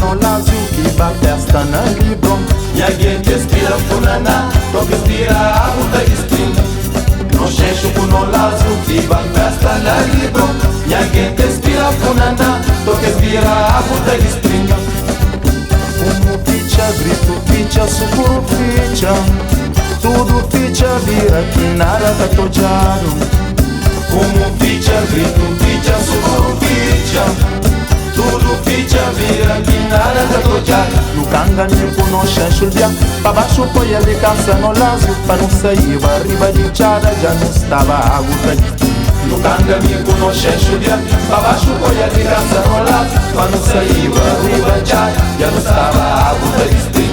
no Lazio que vai festa na Libron. E alguém te inspira funana, toque inspira a puta stream. No checho no Lazio que vai festa na Libron. E alguém te inspira funana, toque inspira a puta stream. Como ficha, grito ficha, sucuro ficha. Tudo ficha, vira que nada tá tojado. Como ficha, grito ficha, sucuro ficha. Tudo ficha, vira que nada tá tojado. No canga nimpo no chancho dia. Pra baixo foi ele caça no Lazio. Pra não sair, arriba de chada já não estava água. No canga nimpo no chancho dia. Pra baixo foi ele caça no Lazio. Pra não sair, arriba de chada já não estava água de stream.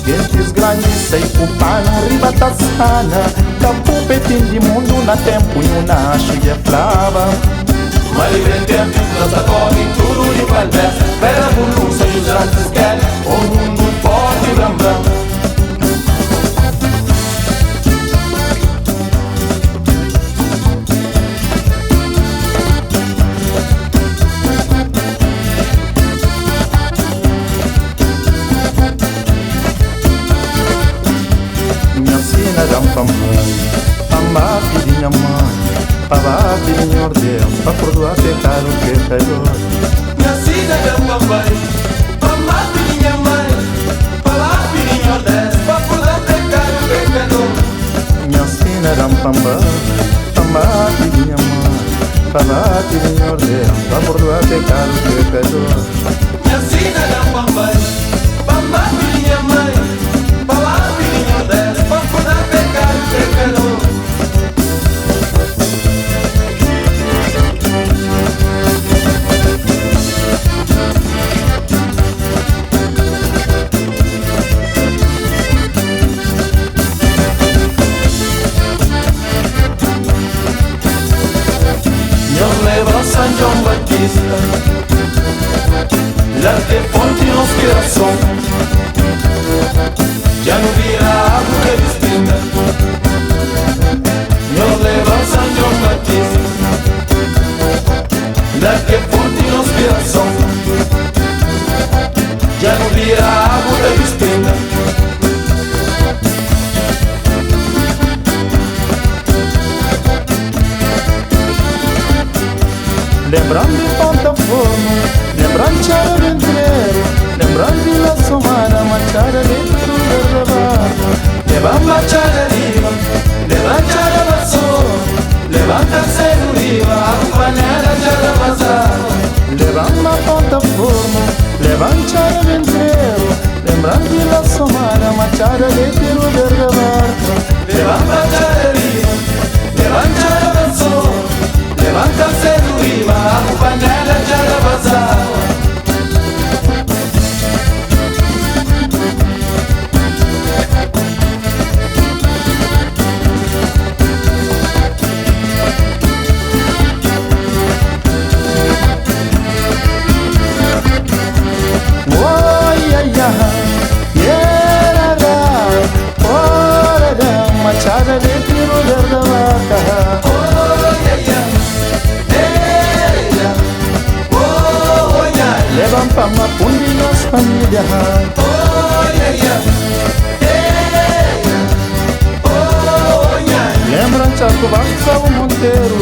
Gentes grandes sei pupana, riba tá sana. Campo petim de mundo na tempo e uma acho e é flava. Mas vem tempo, dança corre, tudo de palmés. Pera por luz, sem os grandes querem um mundo forte e brambram. Minha sina rampamãe, amba filhinha mãe. Pava filhinho Deus, pra perdoar pecado pecador. Minha sina rampamãe, amba filhinha mãe. Pava filhinho Deus, pra perdoar pecado pecador. Minha sina rampamãe, amba filhinha mãe. Pava filhinho Deus, pra perdoar pecado pecador. Minha sina rampamãe, amba filhinha mãe. Pava filhinho Deus, pra perdoar pecado pecador. San John Batista, l'arte fonte in inspiração. Já não vira água que distinga. Nos leva a San John Batista, l'arte fonte in inspiração. Já não vira água que distinga. Lembrando de plataforma, lembrando de Chara Ventreiro, lembrando de La Somana, Machara de Tudo. Levanta a Chara Riva, levanta a Chara Vassoura, levanta a Cero Riva, a panela Chara Vazada. Levando a plataforma, levando de Chara Ventreiro, lembrando de La Somana, Machara de Tudo. Levanta a Chara Riva, levanta a Chara Vassoura, levanta a Cero Riva, a panela Chara Vazada. Machara de tiro da vaca. Levanta uma pundi nas famílias. Lembra Chaco Baxa o Monteiro.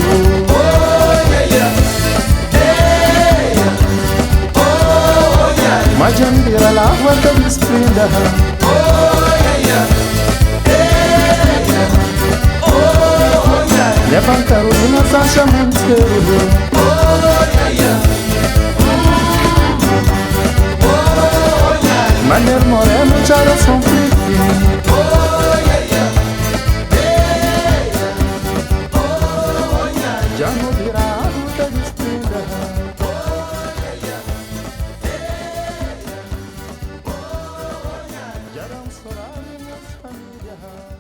Majambira lava da despinda. Levan Carolina Sasha Monteiro. Maner Moreno Chara São Felipe. Já não virá a luta despinda. Já não chorar minhas famílias.